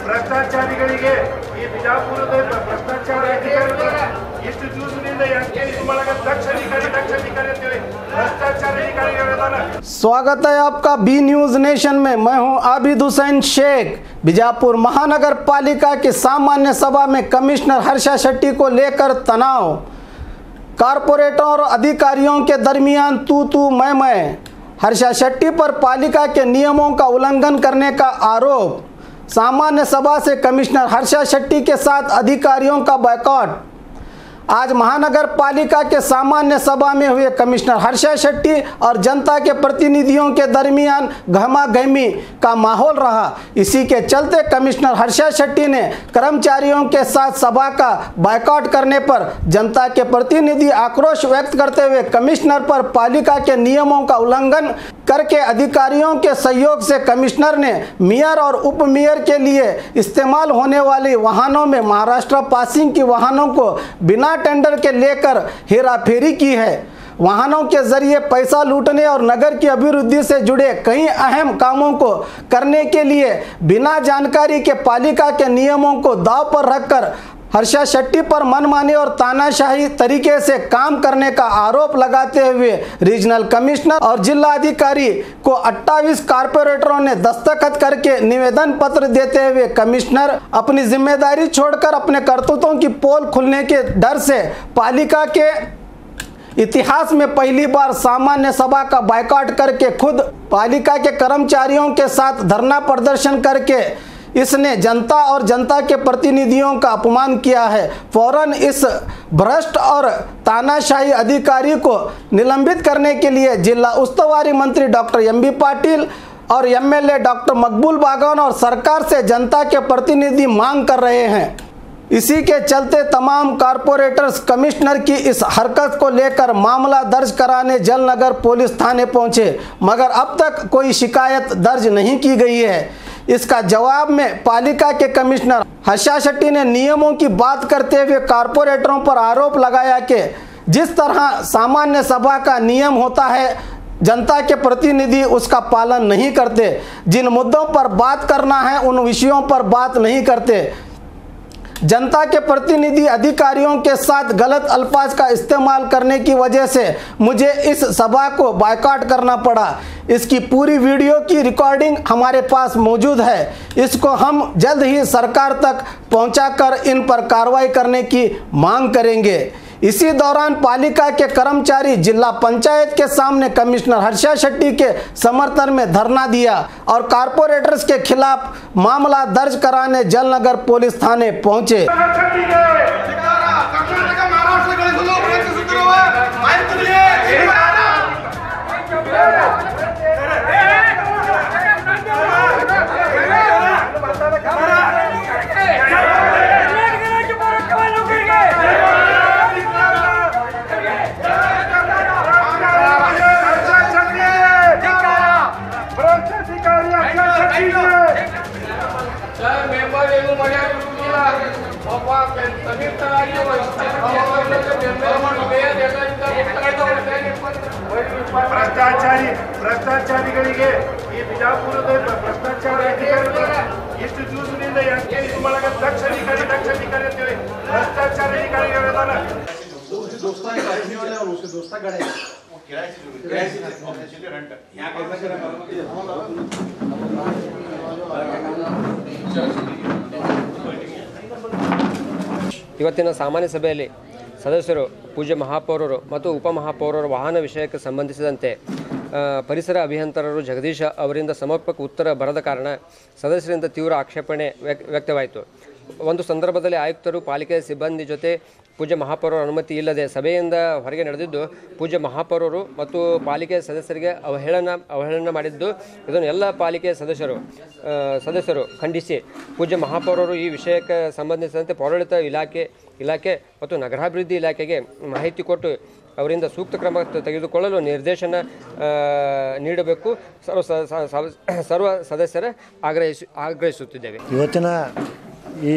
ಭ್ರಷ್ಟಾಚಾರಿಗಳಿಗೆ ಈ ಬಿಜಾಪುರದ ಭ್ರಷ್ಟಾಚಾರ ಎಷ್ಟು ದಿವಸದಿಂದ दक्ष अधिकारी ಅಂತೇಳಿ ಭ್ರಷ್ಟಾಚಾರ ಅಧಿಕಾರಿಗಳಿದಾನ। स्वागत है आपका बी न्यूज नेशन में। मैं हूं आबिद हुसैन शेख। बीजापुर महानगर पालिका की सामान्य सभा में कमिश्नर हर्षा शेट्टी को लेकर तनाव, कारपोरेटरों और अधिकारियों के दरमियान तू मैं। हर्षा शेट्टी पर पालिका के नियमों का उल्लंघन करने का आरोप। सामान्य सभा से कमिश्नर हर्षा शेट्टी के साथ अधिकारियों का बायकॉट। आज महानगर पालिका के सामान्य सभा में हुए कमिश्नर हर्षा शेट्टी और जनता के प्रतिनिधियों के दरमियान गहमा-गहमी का माहौल रहा। इसी के चलते कमिश्नर हर्षा शेट्टी ने कर्मचारियों के साथ सभा का बायकॉट करने पर जनता के प्रतिनिधि आक्रोश व्यक्त करते हुए कमिश्नर पर पालिका के नियमों का उल्लंघन करके अधिकारियों के सहयोग से कमिश्नर ने मेयर और उप मेयर के लिए इस्तेमाल होने वाली वाहनों में महाराष्ट्र पासिंग की वाहनों को बिना टेंडर के लेकर हेराफेरी की है। वाहनों के जरिए पैसा लूटने और नगर की अभिवृद्धि से जुड़े कई अहम कामों को करने के लिए बिना जानकारी के पालिका के नियमों को दांव पर रखकर हर्षा शेट्टी पर मनमानी और तानाशाही तरीके से काम करने का आरोप लगाते हुए रीजनल कमिश्नर और जिला अधिकारी को 28 कारपोरेटरों ने दस्तखत करके निवेदन पत्र देते हुए कमिश्नर अपनी जिम्मेदारी छोड़कर अपने करतूतों की पोल खुलने के डर से पालिका के इतिहास में पहली बार सामान्य सभा का बायकॉट करके खुद पालिका के कर्मचारियों के साथ धरना प्रदर्शन करके इसने जनता और जनता के प्रतिनिधियों का अपमान किया है। फौरन इस भ्रष्ट और तानाशाही अधिकारी को निलंबित करने के लिए जिला उस्तुवारी मंत्री डॉक्टर एम.बी. पाटिल और एमएलए डॉक्टर मकबूल बागवान और सरकार से जनता के प्रतिनिधि मांग कर रहे हैं। इसी के चलते तमाम कारपोरेटर्स कमिश्नर की इस हरकत को लेकर मामला दर्ज कराने जलनगर पुलिस थाने पहुंचे, मगर अब तक कोई शिकायत दर्ज नहीं की गई है। इसका जवाब में पालिका के कमिश्नर हर्षा शेट्टी ने नियमों की बात करते हुए कारपोरेटरों पर आरोप लगाया कि जिस तरह सामान्य सभा का नियम होता है जनता के प्रतिनिधि उसका पालन नहीं करते। जिन मुद्दों पर बात करना है उन विषयों पर बात नहीं करते। जनता के प्रतिनिधि अधिकारियों के साथ गलत अल्फाज का इस्तेमाल करने की वजह से मुझे इस सभा को बायकॉट करना पड़ा। इसकी पूरी वीडियो की रिकॉर्डिंग हमारे पास मौजूद है। इसको हम जल्द ही सरकार तक पहुंचाकर इन पर कार्रवाई करने की मांग करेंगे। इसी दौरान पालिका के कर्मचारी जिला पंचायत के सामने कमिश्नर हर्षा शेट्टी के समर्थन में धरना दिया और कारपोरेटर्स के खिलाफ मामला दर्ज कराने जलनगर पुलिस थाने पहुंचे। ಭ್ರಷ್ಟಾಚಾರಿಗಳಿಗೆ ಈ ಬಿಜಾಪುರದ ಭ್ರಷ್ಟಾಚಾರ ಅಧಿಕಾರಿಗಳು ಎಷ್ಟು ದಿವಸದಿಂದ ದಕ್ಷ ಅಧಿಕಾರಿ ಅಂತೇಳಿ ಭ್ರಷ್ಟಾಚಾರ ಅಧಿಕಾರಿಗಳಿದಾನ। ಇವತ್ತಿನ ಸಾಮಾನ್ಯ ಸಭೆಯಲ್ಲಿ ಸದಸ್ಯರು ಪೂಜ್ಯ ಮಹಾಪೌರರು ಮತ್ತು ಉಪಮಹಾಪೌರರ ವಾಹನ ವಿಷಯಕ್ಕೆ ಸಂಬಂಧಿಸಿದಂತೆ ಪರಿಸರ ಅಭಿಯಂತರರು ಜಗದೀಶ ಅವರಿಂದ ಸಮರ್ಪಕ ಉತ್ತರ ಬರದ ಕಾರಣ ಸದಸ್ಯರಿಂದ ತೀವ್ರ ಆಕ್ಷೇಪಣೆ ವ್ಯಕ್ತವಾಯಿತು। ಒಂದು ಸಂದರ್ಭದಲ್ಲಿ ಆಯುಕ್ತರು ಪಾಲಿಕೆಯ ಸಿಬ್ಬಂದಿ ಜೊತೆ ಪೂಜ್ಯ ಮಹಾಪೌರರ ಅನುಮತಿ ಇಲ್ಲದೆ ಸಭೆಯಿಂದ ಹೊರಗೆ ನಡೆದಿದ್ದು ಪೂಜ್ಯ ಮಹಾಪೌರರು ಮತ್ತು ಪಾಲಿಕೆ ಸದಸ್ಯರಿಗೆ ಅವಹೇಳನ ಮಾಡಿದ್ದು ಇದನ್ನು ಎಲ್ಲ ಪಾಲಿಕೆ ಸದಸ್ಯರು ಖಂಡಿಸಿ ಪೂಜ್ಯ ಮಹಾಪೌರರು ಈ ವಿಷಯಕ್ಕೆ ಸಂಬಂಧಿಸಿದಂತೆ ಪೌರಾಡಳಿತ ಇಲಾಖೆ ಮತ್ತು ನಗರಾಭಿವೃದ್ಧಿ ಇಲಾಖೆಗೆ ಮಾಹಿತಿ ಕೊಟ್ಟು ಅವರಿಂದ ಸೂಕ್ತ ಕ್ರಮ ತೆಗೆದುಕೊಳ್ಳಲು ನಿರ್ದೇಶನ ನೀಡಬೇಕು ಸರ್ವ ಸದಸ್ಯರ ಆಗ್ರಹಿಸುತ್ತಿದ್ದೇವೆ. ಇವತ್ತಿನ ಈ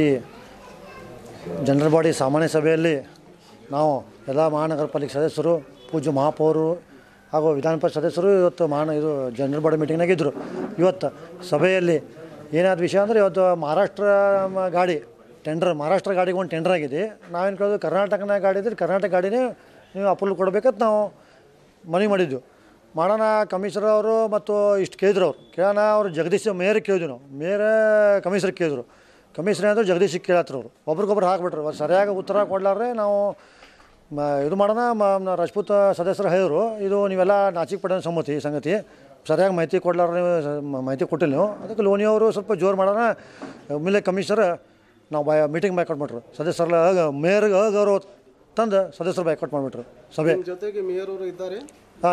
ಜನರಲ್ ಬಾಡಿ ಸಾಮಾನ್ಯ ಸಭೆಯಲ್ಲಿ ನಾವು ಎಲ್ಲ ಮಹಾನಗರ ಪಾಲಿಕೆ ಸದಸ್ಯರು, ಪೂಜ್ಯ ಮಹಾಪೌರರು ಹಾಗೂ ವಿಧಾನ ಪರಿಷತ್ ಸದಸ್ಯರು ಇವತ್ತು ಇದು ಜನರಲ್ ಬಾಡಿ ಮೀಟಿಂಗ್ನಾಗ ಇದ್ದರು. ಇವತ್ತು ಸಭೆಯಲ್ಲಿ ಏನಾದ ವಿಷಯ ಅಂದರೆ ಇವತ್ತು ಮಹಾರಾಷ್ಟ್ರ ಗಾಡಿಗೆ ಒಂದು ಟೆಂಡರ್ ಆಗಿದೆ. ನಾವೇನು ಕೇಳೋದು, ಕರ್ನಾಟಕನ ಗಾಡಿ ಇದ್ರೆ ಕರ್ನಾಟಕ ಗಾಡಿನೇ ನೀವು ಅಪ್ರೂವಲ್ ಕೊಡಬೇಕಂತ ನಾವು ಮನವಿ ಮಾಡಿದ್ದು. ಮಾಡೋಣ ಕಮಿಷನರ್ ಅವರು ಮತ್ತು ಇಷ್ಟು ಕೇಳಿದ್ರು. ಅವ್ರು ಜಗದೀಶ್ ಮೇಯರ್ ಕೇಳಿದ್ವಿ ನಾವು. ಕಮಿಷನರ್ ಕೇಳಿದ್ರು. ಕಮಿಷನರ್ ಅಂದರೆ ಜಗದೀಶಿಗೆ ಕೇಳತ್ರು ಅವರು. ಒಬ್ರಿಗೊಬ್ರು ಹಾಕ್ಬಿಟ್ರು. ಸರಿಯಾಗಿ ಉತ್ತರ ಕೊಡಲಾರ್ರೆ ನಾವು ಇದು ಮಾಡೋಣ. ರಾಜಪೂತ್ ಸದಸ್ಯರು ಹೇಳಿದ್ರು, ಇದು ನೀವೆಲ್ಲ ನಾಚಿಕೆ ಪಡೋ ಸಂಗತಿ ಸರಿಯಾಗಿ ಮಾಹಿತಿ ಕೊಡಲಾರ್ರೆ, ಮಾಹಿತಿ ಕೊಟ್ಟಿಲ್ಲ ನೀವು. ಅದಕ್ಕೆ ಲೋನಿಯವರು ಸ್ವಲ್ಪ ಜೋರು ಮಾಡೋಣ. ಆಮೇಲೆ ಕಮಿಷನರ್ ನಾವು ಮೀಟಿಂಗ್ ಬೈಕೌಟ್ ಮಾಡಿದ್ರು. ಸದಸ್ಯರೆಲ್ಲ ಮೇಯರ್ಗೆ ಅಗೌರವ ತಂದು ಸದಸ್ಯರು ಬೈಕೌಟ್ ಮಾಡಿಬಿಟ್ರು ಸಭೆ. ಜೊತೆಗೆ ಮೇಯರ್ ಅವರು ಇದ್ದಾರೆ.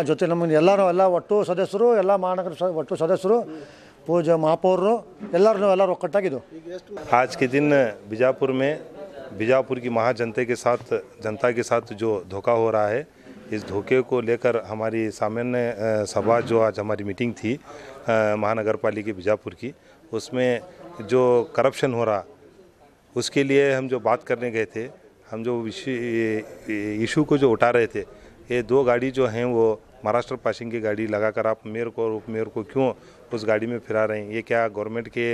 ಜೊತೆ ನಮಗೆ ಎಲ್ಲ ಒಟ್ಟು ಸದಸ್ಯರು, ಎಲ್ಲ ಮಹಾನಗರ ಒಟ್ಟು ಸದಸ್ಯರು, पूज्य महापौर ಎಲ್ಲರೂ ಒಕ್ಕಟ್ಟಾಗಿದ್ದು. आज के दिन बीजापुर की महाजनता के साथ जो धोखा हो रहा है, इस धोखे को लेकर हमारी सामान्य सभा जो आज हमारी मीटिंग थी महानगर पालिका बीजापुर की, उसमें जो करप्शन हो रहा उसके लिए हम जो बात करने गए थे, हम जो इशू को जो उठा रहे थे, ये 2 गाड़ी जो हैं वो महाराष्ट्र पासिंग की गाड़ी लगाकर आप मेयर को और उप मेयर को क्यों उस गाड़ी में फिरा रहे हैं, ये क्या गवर्नमेंट के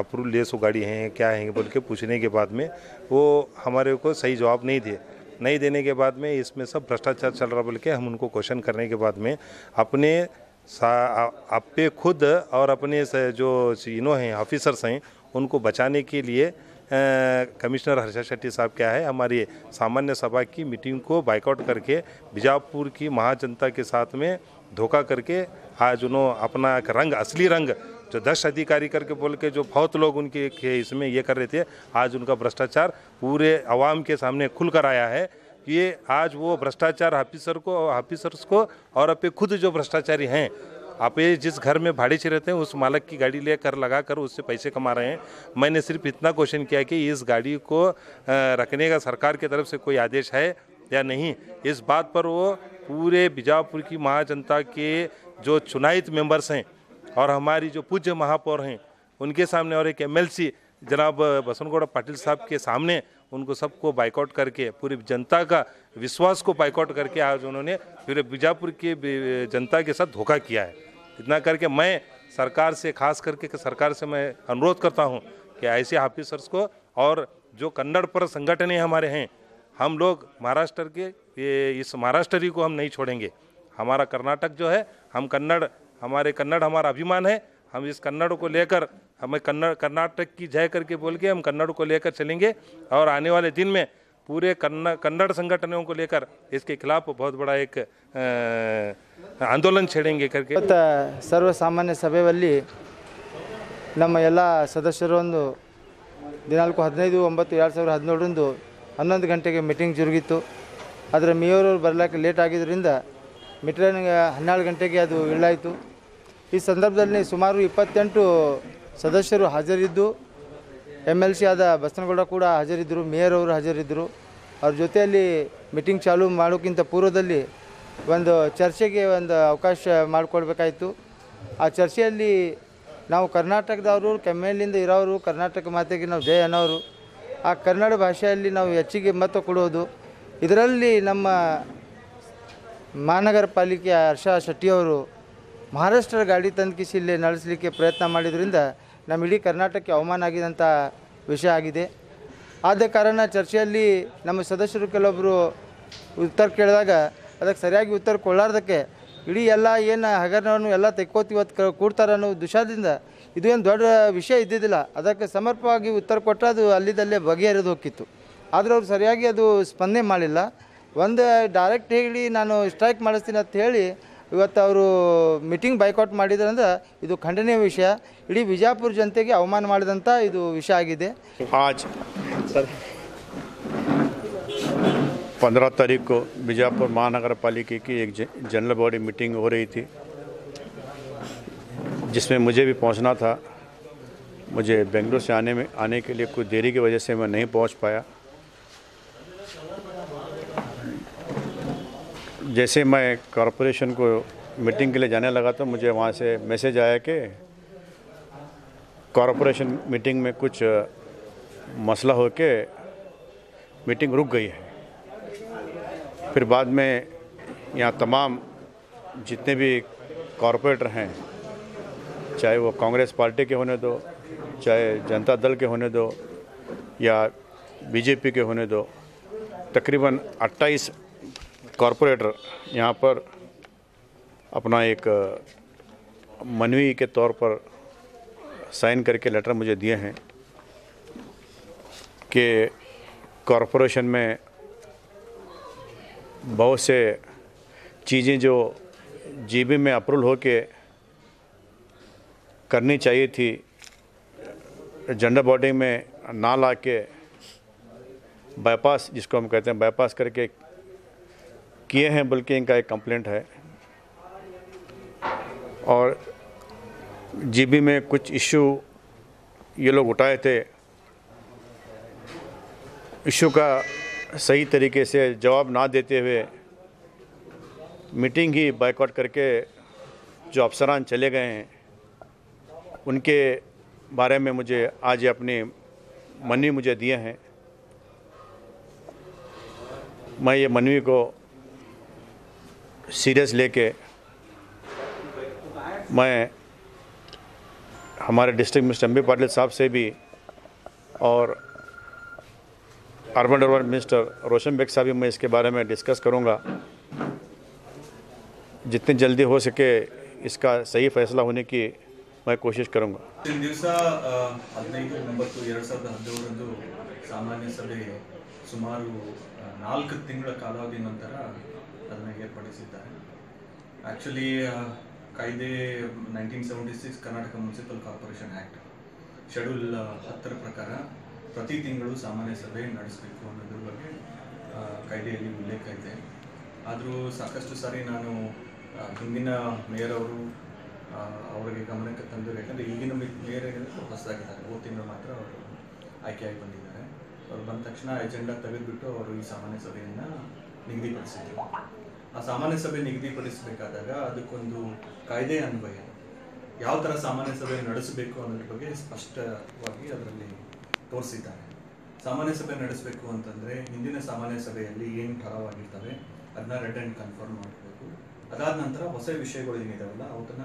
अप्रूवल लेस वो गाड़ी हैं क्या हैं बोल के पूछने के बाद में वो हमारे को सही जवाब नहीं देने के बाद में इसमें सब भ्रष्टाचार चल रहा बोल के हम उनको क्वेश्चन करने के बाद में अपने खुद और अपने जो हैं ऑफिसर्स हैं उनको बचाने के लिए कमिश्नर हर्षा शेट्टी साहब क्या है हमारी सामान्य सभा की मीटिंग को बाइकआउट करके बीजापुर की महाजनता के साथ में धोखा करके आज उन्होंने अपना असली रंग जो 10 अधिकारी करके बोल के जो बहुत लोग उनके इसमें ये कर रहे थे, आज उनका भ्रष्टाचार पूरे आवाम के सामने खुल कर आया है। ये आज वो भ्रष्टाचार ऑफिसर्स को और अपने खुद जो भ्रष्टाचारी हैं, आप ये जिस घर में भाड़े से रहते हैं उस मालिक की गाड़ी लेकर लगाकर उससे पैसे कमा रहे हैं। मैंने सिर्फ इतना क्वेश्चन किया कि इस गाड़ी को रखने का सरकार की तरफ से कोई आदेश है या नहीं। इस बात पर वो पूरे बीजापुर की महाजनता के जो चुनायित मेंबर्स हैं और हमारी जो पूज्य महापौर हैं उनके सामने और एक MLC जनाब बसवनगौड़ा पाटिल साहब के सामने उनको सबको बाइकआउट करके पूरी जनता का विश्वास को बाइकआउट करके आज उन्होंने पूरे बीजापुर की जनता के साथ धोखा किया है। इतना करके मैं सरकार से खास करके सरकार से मैं अनुरोध करता हूं कि ऐसे ऑफिसर्स को और जो कन्नड़ पर संगठन हमारे हैं, हम लोग महाराष्ट्र के इस महाराष्ट्री को हम नहीं छोड़ेंगे। हमारा कर्नाटक जो है, हम कन्नड़ हमारा अभिमान है। हम इस कन्नड़ को लेकर हमें कर्नाटक की जय करके बोल के हम कन्नड़ को लेकर चलेंगे और आने वाले दिन में पूरे कन्नड़ संगठनों को लेकर इसके खिलाफ बहुत बड़ा एक आंदोलन छेड़ेंगे करके सर्व सामान्य सभೆಯಲ್ಲಿ ನಮ್ಮ ಎಲ್ಲ ಸದಸ್ಯರು ಒಂದು ದಿನಾಂಕ 15/9/2017 11 ಗಂಟೆಗೆ ಮೀಟಿಂಗ್ ಜರುಗಿತ್ತು. ಆದರೆ ಮೇಯರ್ ಅವರು ಬರಲಿಕ್ಕೆ ಲೇಟ್ ಆಗಿದ್ದರಿಂದ ಮೀಟಿಂಗ್ 12 ಗಂಟೆಗೆ ಅದು ಇಳಾಯಿತು. ಈ ಸಂದರ್ಭದಲ್ಲಿ ಸುಮಾರು 28 ಸದಸ್ಯರು ಹಾಜರಿದ್ದು MLC ಆದ ಬಸವನಗೌಡ ಕೂಡ ಹಾಜರಿದ್ದರು, ಮೇಯರ್ ಅವರು ಹಾಜರಿದ್ದರು. ಅವ್ರ ಜೊತೆಯಲ್ಲಿ ಮೀಟಿಂಗ್ ಚಾಲೂ ಮಾಡೋಕ್ಕಿಂತ ಪೂರ್ವದಲ್ಲಿ ಒಂದು ಚರ್ಚೆಗೆ ಒಂದು ಅವಕಾಶ ಮಾಡಿಕೊಡ್ಬೇಕಾಯಿತು. ಆ ಚರ್ಚೆಯಲ್ಲಿ ನಾವು ಕರ್ನಾಟಕದವರು ಕೆಮ್ಮೆಲಿಂದ ಇರೋರು ಕರ್ನಾಟಕ ಮಾತೆಗೆ ನಾವು ಜಯ ಅನ್ನೋರು, ಆ ಕನ್ನಡ ಭಾಷೆಯಲ್ಲಿ ನಾವು ಹೆಚ್ಚಿಗೆ ಮಹತ್ವ ಕೊಡೋದು. ಇದರಲ್ಲಿ ನಮ್ಮ ಮಹಾನಗರ ಪಾಲಿಕೆ ಹರ್ಷ ಶೆಟ್ಟಿಯವರು ಮಹಾರಾಷ್ಟ್ರ ಗಾಡಿ ತಂದು ಇಲ್ಲಿ ನಡೆಸಲಿಕ್ಕೆ ಪ್ರಯತ್ನ ಮಾಡಿದ್ರಿಂದ ನಮ್ಮ ಇಡೀ ಕರ್ನಾಟಕಕ್ಕೆ ಅವಮಾನ ಆಗಿದಂಥ ವಿಷಯ ಆಗಿದೆ. ಆದ ಕಾರಣ ಚರ್ಚೆಯಲ್ಲಿ ನಮ್ಮ ಸದಸ್ಯರು ಕೆಲವೊಬ್ಬರು ಉತ್ತರ ಕೇಳಿದಾಗ ಅದಕ್ಕೆ ಸರಿಯಾಗಿ ಉತ್ತರ ಕೊಡಲಾರ್ದಕ್ಕೆ ಇಡೀ ಎಲ್ಲ ಏನು ಹಗರಣವನ್ನು ಎಲ್ಲ ತೆಕ್ಕೋತಿವತ್ತು ಕೂಡ್ತಾರೆ ಅನ್ನೋ ದುಷಾದಿಂದ ಇದು ಏನು ದೊಡ್ಡ ವಿಷಯ ಇದ್ದಿದ್ದಿಲ್ಲ. ಅದಕ್ಕೆ ಸಮರ್ಪವಾಗಿ ಉತ್ತರ ಕೊಟ್ಟರೆ ಅದು ಅಲ್ಲಿದ್ದಲ್ಲೇ ಬಗೆಹರಿದು ಹೋಗಿತ್ತು. ಆದರೆ ಅವರು ಸರಿಯಾಗಿ ಅದು ಸ್ಪಂದನೆ ಮಾಡಲಿಲ್ಲ. ಒಂದು ಡೈರೆಕ್ಟ್ ಹೇಳಿ ನಾನು ಸ್ಟ್ರೈಕ್ ಮಾಡಿಸ್ತೀನಿ ಅಂತ ಹೇಳಿ ಇವತ್ತು ಅವರು ಮೀಟಿಂಗ್ ಬೈಕೌಟ್ ಮಾಡಿದ್ರಂದ್ರೆ ಇದು ಖಂಡನೀಯ ವಿಷಯ. ಇಡೀ ಬಿಜಾಪುರ ಜನತೆಗೆ ಅವಮಾನ ಮಾಡಿದಂಥ ಇದು ವಿಷಯ ಆಗಿದೆ. 15 तारीख को बीजापुर महानगर पालिका की एक जनरल बॉडी मीटिंग हो रही थी, जिसमें मुझे भी पहुंचना था। मुझे बेंगलुरु से आने के लिए कुछ देरी की वजह से मैं नहीं पहुंच पाया। जैसे मैं कॉरपोरेशन को मीटिंग के लिए जाने लगा तो मुझे वहाँ से मैसेज आया कि कॉरपोरेशन मीटिंग में कुछ मसला हो के मीटिंग रुक गई है। फिर बाद में यहाँ तमाम जितने भी कॉरपोरेटर हैं, चाहे वो कांग्रेस पार्टी के होने दो, चाहे जनता दल के होने दो या बीजेपी के होने दो, तकरीबन 28 कॉरपोरेटर यहाँ पर अपना एक मनवी के तौर पर साइन करके लेटर मुझे दिए हैं कि कॉरपोरेशन में बहुत से चीज़ें जो जीबी में अप्रूवल हो के करनी चाहिए थी, जनरल बॉडी में ना ला के बाईपास, जिसको हम कहते हैं बाईपास करके किए हैं, बल्कि इनका एक कंप्लेंट है। और जीबी में कुछ इशू ये लोग उठाए थे, इशू का सही तरीके से जवाब ना देते हुए मीटिंग ही बायकॉट करके जो अफसरान चले गए हैं, उनके बारे में मुझे आज अपनी मनवी मुझे दिए हैं। मैं ये मनवी को सीरियस लेके मैं हमारे डिस्ट्रिक्ट मिनिस्टर एम.बी. पाटिल साहब से भी और अर्बन डेवलपमेंट मिनिस्टर रोशन बेग साहब भी मैं इसके बारे में डिस्कस करूंगा। जितनी जल्दी हो सके इसका सही फैसला होने की मैं कोशिश करूंगा। दिन दिवस 15/9/2017 ಸಾಮಾನ್ಯ ಸಭೆ ಸುಮಾರು 4 ತಿಂಗಳ ಕಾಲಾವಧಿ ನಂತರ ಅದನ್ನು ಏರ್ಪಡಿಸಿದ್ದಾರೆ। ಆ್ಯಕ್ಚುಲಿ ಕಾಯ್ದೆ 1976 Karnataka municipal corporation act schedule 10 ಪ್ರಕಾರ ಪ್ರತಿ ತಿಂಗಳು ಸಾಮಾನ್ಯ ಸಭೆ ನಡೆಸಬೇಕು ಅನ್ನೋದ್ರ ಬಗ್ಗೆ ಕಾಯ್ದೆಯಲ್ಲಿ ಉಲ್ಲೇಖ ಇದೆ। ಆದರೂ ಸಾಕಷ್ಟು ಸಾರಿ ನಾನು ಹಿಂದಿನ ಮೇಯರ್ ಅವರು ಅವರಿಗೆ ಗಮನಕ್ಕೆ ತಂದು, ಯಾಕಂದರೆ ಈಗಿನ ಮೇಯರ್ ಏನಿದ್ರೆ ಹೊಸದಾಗಿದ್ದಾರೆ, ಹೋದ ತಿಂಗಳು ಮಾತ್ರ ಅವರು ಆಯ್ಕೆಯಾಗಿ ಬಂದಿದ್ದಾರೆ। ಅವರು ಬಂದ ತಕ್ಷಣ ಎಜೆಂಡಾ ತೆಗೆದುಬಿಟ್ಟು ಅವರು ಈ ಸಾಮಾನ್ಯ ಸಭೆಯನ್ನು ನಿಗದಿಪಡಿಸಿದ್ರು। ಆ ಸಾಮಾನ್ಯ ಸಭೆ ನಿಗದಿಪಡಿಸಬೇಕಾದಾಗ ಅದಕ್ಕೊಂದು ಕಾಯ್ದೆ ಅನ್ವಯ ಯಾವ ಥರ ಸಾಮಾನ್ಯ ಸಭೆ ನಡೆಸಬೇಕು ಅನ್ನೋದ್ರ ಬಗ್ಗೆ ಸ್ಪಷ್ಟವಾಗಿ ಅದರಲ್ಲಿ ತೋರಿಸಿದ್ದಾರೆ। ಸಾಮಾನ್ಯ ಸಭೆ ನಡೆಸಬೇಕು ಅಂತಂದರೆ ಹಿಂದಿನ ಸಾಮಾನ್ಯ ಸಭೆಯಲ್ಲಿ ಏನು ಠರಾವಾಗಿರ್ತವೆ ಅದನ್ನ ರೆಡ್ ಆ್ಯಂಡ್ ಕನ್ಫರ್ಮ್ ಮಾಡಬೇಕು। ಅದಾದ ನಂತರ ಹೊಸ ವಿಷಯಗಳು ಏನಿದಾವಲ್ಲ ಅವನ್ನ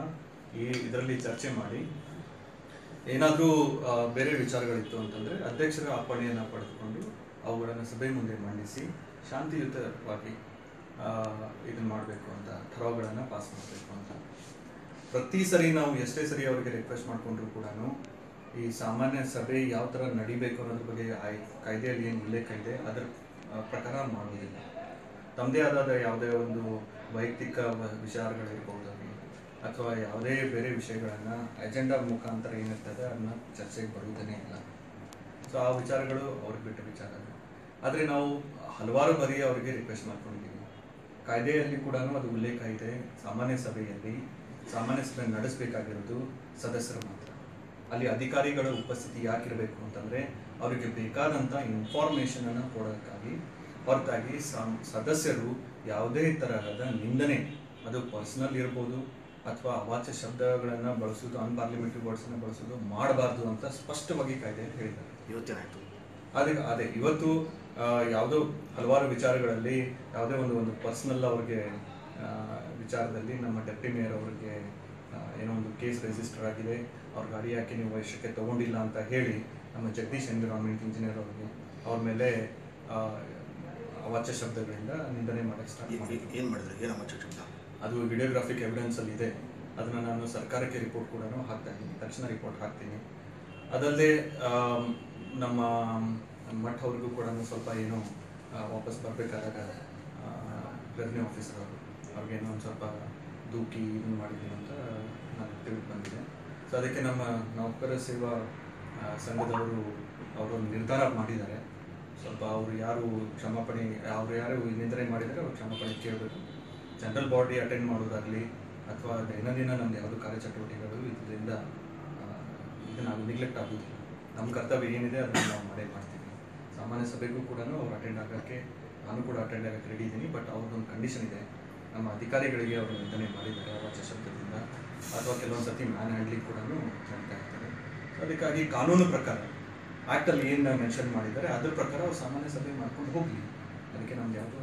ಇದರಲ್ಲಿ ಚರ್ಚೆ ಮಾಡಿ, ಏನಾದರೂ ಬೇರೆ ವಿಚಾರಗಳಿತ್ತು ಅಂತಂದರೆ ಅಧ್ಯಕ್ಷರ ಅಪ್ಪಣೆಯನ್ನು ಪಡೆದುಕೊಂಡು ಅವುಗಳನ್ನು ಸಭೆ ಮುಂದೆ ಮಂಡಿಸಿ ಶಾಂತಿಯುತವಾಗಿ ಇದನ್ನು ಮಾಡಬೇಕು ಅಂತ, ಠರಾವುಗಳನ್ನು ಪಾಸ್ ಮಾಡಬೇಕು ಅಂತ ಪ್ರತಿ ಸರಿ ನಾವು ಎಷ್ಟೇ ಸರಿ ಅವರಿಗೆ ರಿಕ್ವೆಸ್ಟ್ ಮಾಡಿಕೊಂಡ್ರು ಕೂಡ ಈ ಸಾಮಾನ್ಯ ಸಭೆ ಯಾವ ಥರ ನಡಿಬೇಕು ಅನ್ನೋದ್ರ ಬಗ್ಗೆ ಕಾಯ್ದೆಯಲ್ಲಿ ಏನು ಉಲ್ಲೇಖ ಇದೆ ಅದರ ಪ್ರಕಾರ ಮಾಡುವುದಿಲ್ಲ। ತಮ್ಮದೇ ಆದ ಯಾವುದೇ ಒಂದು ವೈಯಕ್ತಿಕ ವಿಚಾರಗಳಿರ್ಬೋದಾಗಿ ಅಥವಾ ಯಾವುದೇ ಬೇರೆ ವಿಷಯಗಳನ್ನು ಎಜೆಂಡಾ ಮುಖಾಂತರ ಏನಿರ್ತದೆ ಅದನ್ನ ಚರ್ಚೆಗೆ ಬರುವುದೇ ಇಲ್ಲ। ಸೊ ಆ ವಿಚಾರಗಳು ಅವ್ರಿಗೆ ಬಿಟ್ಟ ವಿಚಾರ। ಆದರೆ ನಾವು ಹಲವಾರು ಬಾರಿ ಅವರಿಗೆ ರಿಕ್ವೆಸ್ಟ್ ಮಾಡ್ಕೊಂಡಿದ್ದೀವಿ, ಕಾಯ್ದೆಯಲ್ಲಿ ಕೂಡ ಅದು ಉಲ್ಲೇಖ ಇದೆ, ಸಾಮಾನ್ಯ ಸಭೆಯಲ್ಲಿ ಸಾಮಾನ್ಯ ಸಭೆ ನಡೆಸಬೇಕಾಗಿರೋದು ಸದಸ್ಯರು ಮಾತ್ರ। ಅಲ್ಲಿ ಅಧಿಕಾರಿಗಳ ಉಪಸ್ಥಿತಿ ಯಾಕಿರಬೇಕು ಅಂತಂದರೆ ಅವರಿಗೆ ಬೇಕಾದಂಥ ಇನ್ಫಾರ್ಮೇಷನನ್ನು ಕೊಡೋದಕ್ಕಾಗಿ, ಹೊರತಾಗಿ ಸದಸ್ಯರು ಯಾವುದೇ ತರಹದ ನಿಂದನೆ, ಅದು ಪರ್ಸನಲ್ ಇರ್ಬೋದು ಅಥವಾ ಅವಾಚ್ಯ ಶಬ್ದಗಳನ್ನು ಬಳಸೋದು, ಅನ್ಪಾರ್ಲಿಮೆಂಟರಿ ವರ್ಡ್ಸನ್ನು ಬಳಸೋದು ಮಾಡಬಾರ್ದು ಅಂತ ಸ್ಪಷ್ಟವಾಗಿ ಕಾಯ್ದೆಯಲ್ಲಿ ಹೇಳಿದ್ದಾರೆ। ಇವತ್ತೇನಾಯಿತು ಅದೇ ಇವತ್ತು ಯಾವುದೋ ಹಲವಾರು ವಿಚಾರಗಳಲ್ಲಿ ಯಾವುದೇ ಒಂದು ಪರ್ಸನಲ್ ಅವ್ರಿಗೆ ವಿಚಾರದಲ್ಲಿ ನಮ್ಮ ಡೆಪ್ಟಿ ಮೇಯರ್ ಅವರಿಗೆ ಏನೋ ಒಂದು ಕೇಸ್ ರಿಜಿಸ್ಟರ್ ಆಗಿದೆ, ಅವ್ರ ಗಾಡಿ ಯಾಕೆ ನೀವು ವಶಕ್ಕೆ ತೊಗೊಂಡಿಲ್ಲ ಅಂತ ಹೇಳಿ ನಮ್ಮ ಜಗದೀಶ್ ಎನ್ವಿರಾನ್ಮೆಂಟ್ ಇಂಜಿನಿಯರ್ ಅವರಿಗೆ ಅವ್ರ ಮೇಲೆ ಅವಾಚ್ಯ ಶಬ್ದಗಳಿಂದ ನಿಂದನೆ ಮಾಡೋಕ್ಕೆ ಸ್ಟಾರ್ಟ್ ಮಾಡಿ। ಏನು ಮಾಡಿದ್ರೆ ಏನು ಅವಾಚ್ಯ ಶಬ್ದ? ಅದು ವಿಡಿಯೋಗ್ರಾಫಿಕ್ ಎವಿಡೆನ್ಸಲ್ಲಿ ಇದೆ, ಅದನ್ನು ನಾನು ಸರ್ಕಾರಕ್ಕೆ ರಿಪೋರ್ಟ್ ಕೂಡ ಹಾಕ್ತಾ ಇದ್ದೀನಿ, ತಕ್ಷಣ ರಿಪೋರ್ಟ್ ಹಾಕ್ತೀನಿ। ಅದಲ್ಲದೆ ನಮ್ಮ ಮಠ ಅವ್ರಿಗೂ ಕೂಡ ಸ್ವಲ್ಪ ಏನೋ ವಾಪಸ್ ಬರಬೇಕಾದಾಗ ರೆವೆನ್ಯೂ ಆಫೀಸರ್ ಅವರು ಅವ್ರಿಗೇನೋ ಒಂದು ಸ್ವಲ್ಪ ದೂಕಿ ಇದನ್ನು ಮಾಡಿದ್ದೀನಿ ಅಂತ ನಾನು ತಿಳಿದು ಬಂದಿದೆ। ಸೊ ಅದಕ್ಕೆ ನಮ್ಮ ನೌಕರ ಸೇವಾ ಸಂಘದವರು ಅವರು ನಿರ್ಧಾರ ಮಾಡಿದ್ದಾರೆ। ಸ್ವಲ್ಪ ಅವರು ಯಾರು ಕ್ಷಮಾಪಣೆ ಅವ್ರು ಯಾರು ನಿಂದನೆ ಮಾಡಿದರೆ ಅವ್ರು ಕ್ಷಮಾಪಣೆ ಕೇಳಬೇಕು. ಜನರಲ್ ಬಾಡಿ ಅಟೆಂಡ್ ಮಾಡೋದಾಗಲಿ ಅಥವಾ ದೈನಂದಿನ ನಮ್ದು ಯಾವುದು ಕಾರ್ಯಚಟುವಟಿಕೆಗಳು ಇದರಿಂದ ಇದು ನಾವು ನೆಗ್ಲೆಕ್ಟ್ ಆಗೋದಿಲ್ಲ. ನಮ್ಮ ಕರ್ತವ್ಯ ಏನಿದೆ ಅದನ್ನು ನಾವು ಮಾಡ್ತೀವಿ. ಸಾಮಾನ್ಯ ಸಭೆಗೂ ಕೂಡ ಅವ್ರು ಅಟೆಂಡ್ ಆಗೋಕ್ಕೆ ನಾನು ಕೂಡ ಅಟೆಂಡ್ ಆಗೋಕ್ಕೆ ರೆಡಿ ಇದ್ದೀನಿ. ಬಟ್ ಅವ್ರದ್ದೊಂದು ಕಂಡೀಷನ್ ಇದೆ, ನಮ್ಮ ಅಧಿಕಾರಿಗಳಿಗೆ ಅವರು ನಿಂದನೆ ಮಾಡಿದ್ದಾರೆ ಅವಾಚ್ಯ ಶಬ್ದದಿಂದ ಅಥವಾ ಕೆಲವೊಂದು ಸತಿ ಮ್ಯಾನ್ ಹ್ಯಾಂಡ್ಲಿಂಗ್ ಕೂಡ ಮಾಡ್ತಾ ಇರ್ತಾರೆ. ಅದಕ್ಕಾಗಿ ಕಾನೂನು ಪ್ರಕಾರ ಆ್ಯಕ್ಟಲ್ಲಿ ಏನು ಮೆನ್ಷನ್ ಮಾಡಿದ್ದಾರೆ ಅದ್ರ ಪ್ರಕಾರ ಅವ್ರು ಸಾಮಾನ್ಯ ಸಭೆ ಮಾಡ್ಕೊಂಡು ಹೋಗಲಿ, ಅದಕ್ಕೆ ನಮ್ಗೆ ಯಾವುದೂ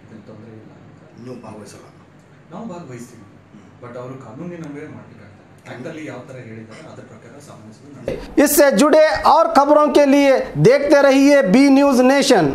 ಇದನ್ನು ತೊಂದರೆ ಇಲ್ಲ. ನೀವು ಭಾಗವಹಿಸಲ್ಲ? ನಾವು ಭಾಗವಹಿಸ್ತೀವಿ, ಬಟ್ ಅವರು ಕಾನೂನಿನವೇ ಮಾಡಬೇಕಾಗ್ತದೆ. ಆ್ಯಕ್ಟಲ್ಲಿ ಯಾವ ಥರ ಹೇಳಿದ್ದಾರೆ ಅದ್ರ ಪ್ರಕಾರ ಸಾಮಾನ್ಯ ಸಭೆ. इससे जुड़े और खबरों के लिए देखते रहिए बी न्यूज़ नेशन।